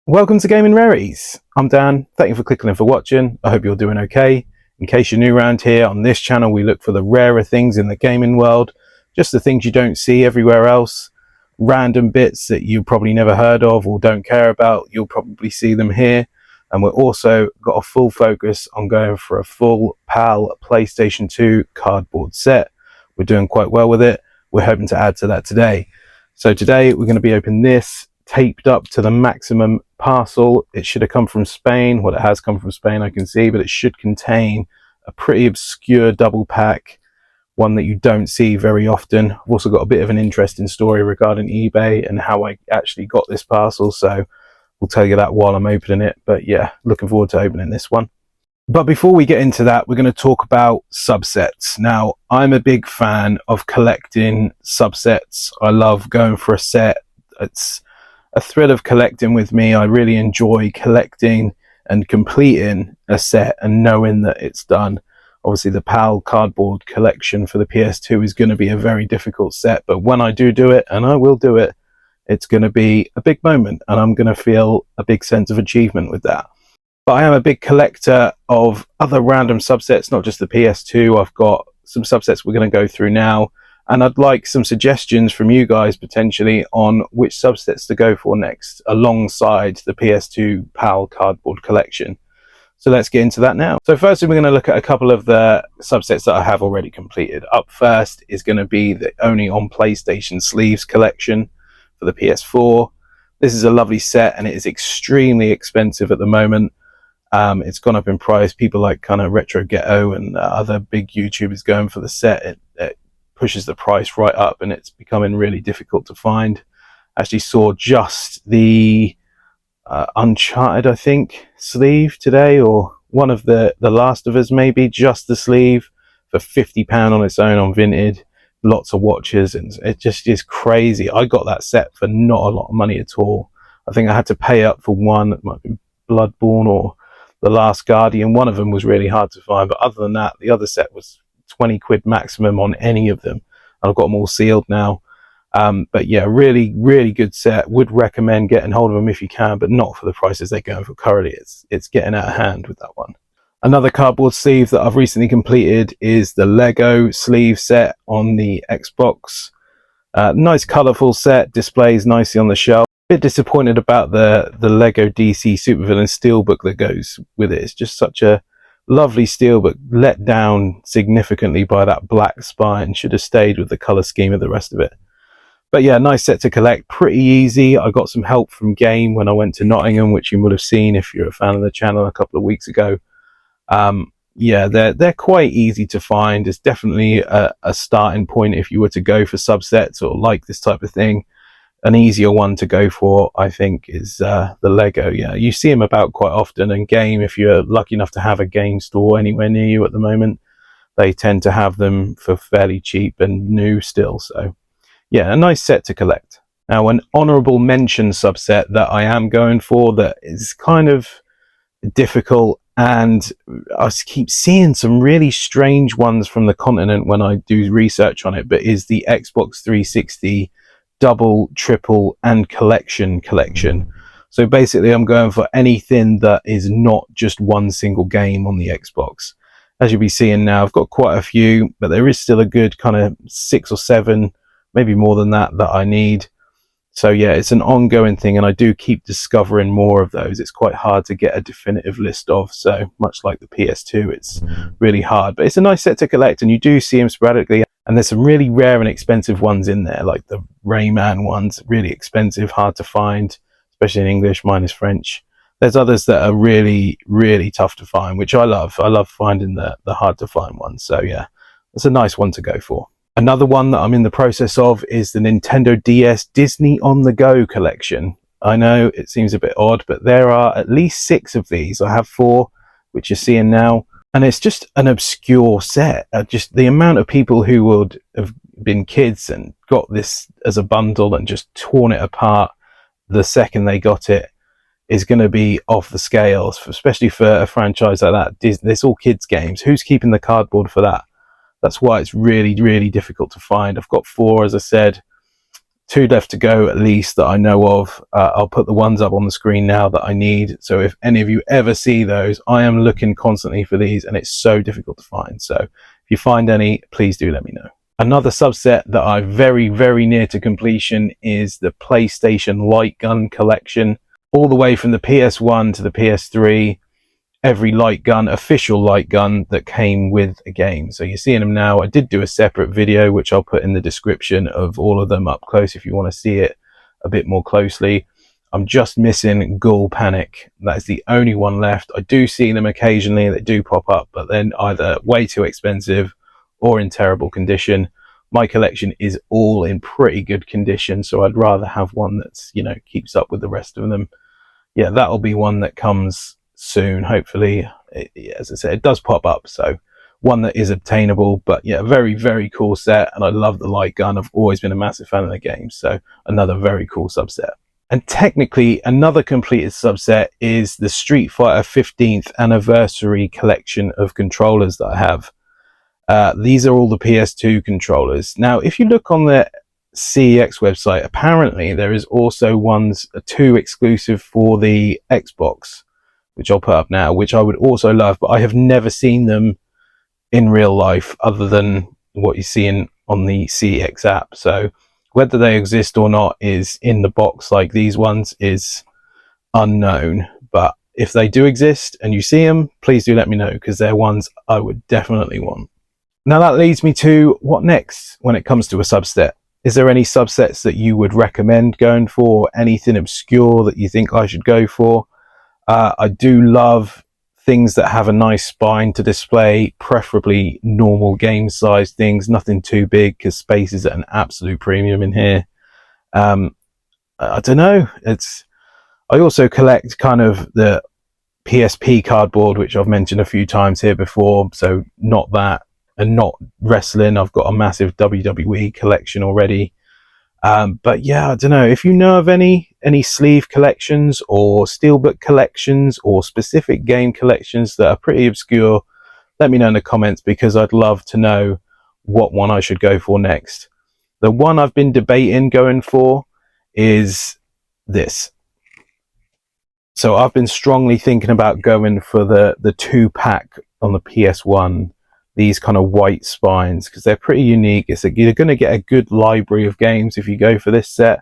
Welcome to Gaming Rarities. I'm Dan. Thank you for clicking and for watching. I hope you're doing okay. In case you're new around here, on this channel we look for the rarer things in the gaming world, just the things you don't see everywhere else, random bits that you probably never heard of or don't care about. You'll probably see them here. And we're also got a full focus on going for a full PAL PlayStation 2 cardboard set. We're doing quite well with it. We're hoping to add to that today. So today we're going to be opening this, taped up to the maximum parcel. It should have come from Spain. Well, it has come from Spain, I can see, but it should contain a pretty obscure double pack, one that you don't see very often. I've also got a bit of an interesting story regarding eBay and how I actually got this parcel, so we'll tell you that while I'm opening it. But yeah, looking forward to opening this one. But before we get into that, we're going to talk about subsets. Now, I'm a big fan of collecting subsets. I love going for a set. It's a thread of collecting with me. I really enjoy collecting and completing a set and knowing that it's done. Obviously the PAL cardboard collection for the PS2 is going to be a very difficult set, but when I do it, and I will do it, it's going to be a big moment and I'm going to feel a big sense of achievement with that. But I am a big collector of other random subsets, not just the PS2. I've got some subsets we're going to go through now, and I'd like some suggestions from you guys potentially on which subsets to go for next alongside the PS2 PAL cardboard collection. So let's get into that now. So firstly, we're going to look at a couple of the subsets that I have already completed. Up first is going to be the Only on PlayStation sleeves collection for the PS4. This is a lovely set and it is extremely expensive at the moment. It's gone up in price. People like kind of Retro Ghetto and other big YouTubers going for the set. It pushes the price right up and it's becoming really difficult to find. I actually saw just the Uncharted, I think, sleeve today, or one of the Last of Us, maybe just the sleeve, for £50 on its own on Vinted. Lots of watches, and it just is crazy. I got that set for not a lot of money at all. I think I had to pay up for one. It might be Bloodborne or The Last Guardian. One of them was really hard to find, but other than that, the other set was 20 quid maximum on any of them. I've got them all sealed now. But yeah, really good set. Would recommend getting hold of them if you can, but not for the prices they're going for currently. It's getting out of hand with that one. Another cardboard sleeve that I've recently completed is the Lego sleeve set on the Xbox. Nice colourful set, displays nicely on the shelf. Bit disappointed about the Lego DC Supervillain steelbook that goes with it. It's just such a lovely steelbook, let down significantly by that black spine. Should have stayed with the colour scheme of the rest of it. But yeah, nice set to collect, pretty easy. I got some help from Game when I went to Nottingham, which you would have seen if you're a fan of the channel a couple of weeks ago. Yeah, they're quite easy to find. It's definitely a starting point if you were to go for subsets or like this type of thing. An easier one to go for, I think, is the Lego. Yeah, you see them about quite often, and Game, if you're lucky enough to have a Game store anywhere near you at the moment, they tend to have them for fairly cheap and new still. So yeah, a nice set to collect. Now, an honourable mention subset that I am going for that is kind of difficult, and I keep seeing some really strange ones from the continent when I do research on it, but is the Xbox 360 double, triple and collection. So basically I'm going for anything that is not just one single game on the Xbox. As you'll be seeing now, I've got quite a few, but there is still a good kind of 6 or 7, maybe more than that I need. So yeah, it's an ongoing thing, and I do keep discovering more of those. It's quite hard to get a definitive list of, so much like the PS2, it's really hard. But it's a nice set to collect, and you do see them sporadically. And there's some really rare and expensive ones in there, like the Rayman ones, really expensive, hard to find, especially in English. Mine is French. There's others that are really tough to find, which I love. I love finding the hard to find ones. So yeah, it's a nice one to go for. Another one that I'm in the process of is the Nintendo DS Disney on the Go collection. I know it seems a bit odd, but there are at least 6 of these. I have 4, which you're seeing now. And it's just an obscure set. Just the amount of people who would have been kids and got this as a bundle and just torn it apart the second they got it is going to be off the scales, especially for a franchise like that. Disney, it's all kids games. Who's keeping the cardboard for that? That's why it's really difficult to find. I've got 4, as I said. 2 left to go at least that I know of. I'll put the ones up on the screen now that I need. So if any of you ever see those, I am looking constantly for these and it's so difficult to find. So if you find any, please do let me know. Another subset that I'm very, very near to completion is the PlayStation light gun collection. All the way from the PS1 to the PS3, every light gun, official light gun that came with a game. So you're seeing them now. I did do a separate video, which I'll put in the description, of all of them up close if you want to see it a bit more closely. I'm just missing Ghoul Panic. That is the only one left. I do see them occasionally. They do pop up, but then either way too expensive or in terrible condition. My collection is all in pretty good condition, so I'd rather have one that's, you know, keeps up with the rest of them. Yeah, that'll be one that comes soon, hopefully. As I said, it does pop up, so one that is obtainable. But yeah, very, very cool set, and I love the light gun. I've always been a massive fan of the game, so another very cool subset. And technically, another completed subset is the Street Fighter 15th anniversary collection of controllers that I have. These are all the PS2 controllers. Now, if you look on the CEX website, apparently there is also two exclusive for the Xbox, which I'll put up now, which I would also love, but I have never seen them in real life other than what you see on the CEX app. So whether they exist or not is in the box like these ones is unknown. But if they do exist and you see them, please do let me know, because they're ones I would definitely want. Now that leads me to what next when it comes to a subset. Is there any subsets that you would recommend going for? Anything obscure that you think I should go for? I do love things that have a nice spine to display, preferably normal game size things, nothing too big, because space is at an absolute premium in here. I don't know. I also collect kind of the PSP cardboard, which I've mentioned a few times here before. So not that, and not wrestling. I've got a massive WWE collection already. But yeah, I don't know if you know of any sleeve collections or steelbook collections or specific game collections that are pretty obscure. Let me know in the comments, because I'd love to know what one I should go for next. The one I've been debating going for is this. So I've been strongly thinking about going for the 2-pack on the PS1. These kind of white spines, because they're pretty unique. You're going to get a good library of games if you go for this set.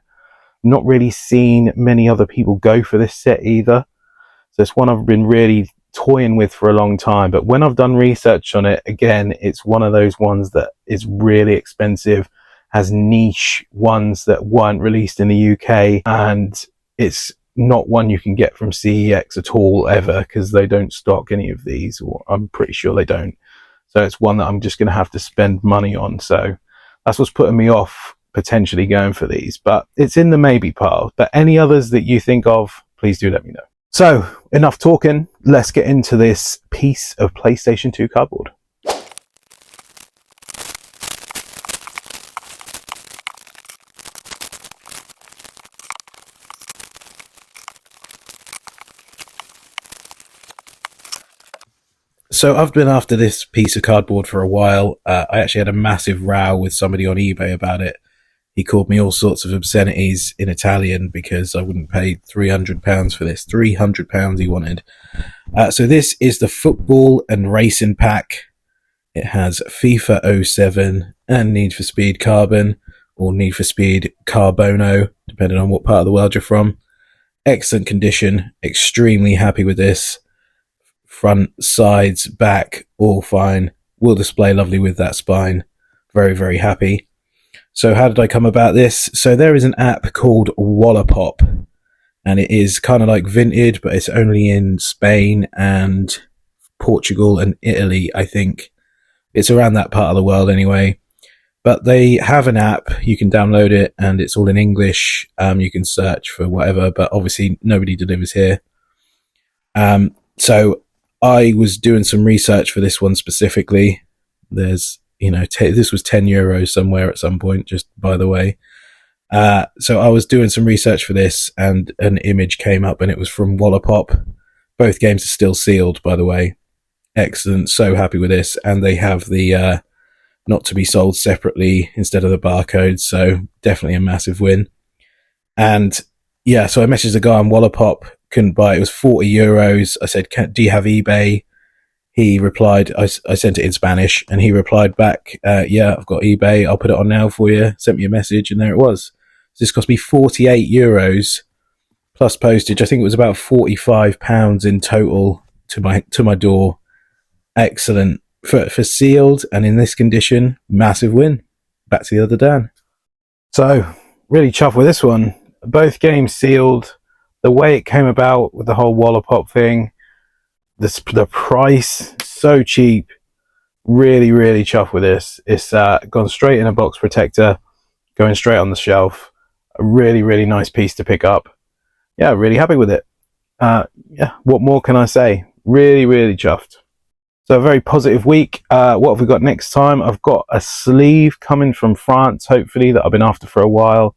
Not really seen many other people go for this set either. So it's one I've been really toying with for a long time. But when I've done research on it, again, it's one of those ones that is really expensive, has niche ones that weren't released in the UK, and it's not one you can get from CEX at all ever, because they don't stock any of these, or I'm pretty sure they don't. So it's one that I'm just going to have to spend money on. So that's what's putting me off potentially going for these. But it's in the maybe pile. But any others that you think of, please do let me know. So enough talking. Let's get into this piece of PlayStation 2 cardboard. So I've been after this piece of cardboard for a while. I actually had a massive row with somebody on eBay about it. He called me all sorts of obscenities in Italian because I wouldn't pay £300 for this. £300 he wanted. So this is the football and racing pack. It has FIFA 07 and Need for Speed Carbon, or Need for Speed Carbono, depending on what part of the world you're from. Excellent condition. Extremely happy with this. Front, sides, back, all fine. Will display lovely with that spine. Very, very happy. So how did I come about this? So there is an app called Wallapop, and it is kind of like Vinted, but it's only in Spain and Portugal and Italy, I think. It's around that part of the world anyway. But they have an app. You can download it, and it's all in English. You can search for whatever, but obviously nobody delivers here. So I was doing some research for this one specifically. There's, this was €10 somewhere at some point, just by the way. So I was doing some research for this, and an image came up, and it was from Wallapop. Both games are still sealed, by the way. Excellent. So happy with this. And they have the not to be sold separately instead of the barcode. So definitely a massive win. And yeah, so I messaged the guy on Wallapop, couldn't buy it. It was €40. I said, do you have eBay? He replied, I sent it in Spanish, and he replied back, yeah, I've got eBay. I'll put it on now for you. Sent me a message, and there it was. So this cost me €48 plus postage. I think it was about £45 in total to my door. Excellent. For sealed and in this condition, massive win. Back to the other Dan. So, really chuffed with this one. Both games sealed. The way it came about with the whole Wallapop thing, the price, so cheap. Really, really chuffed with this. It's gone straight in a box protector, going straight on the shelf. A really, really nice piece to pick up. Yeah, really happy with it. Yeah, what more can I say? Really, really chuffed. So a very positive week. What have we got next time? I've got a sleeve coming from France, hopefully, that I've been after for a while.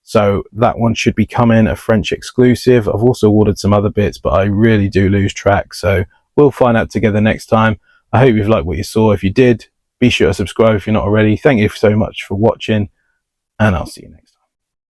So that one should be coming, a French exclusive. I've also ordered some other bits, but I really do lose track. So we'll find out together next time. I hope you've liked what you saw. If you did, be sure to subscribe if you're not already. Thank you so much for watching, and I'll see you next time.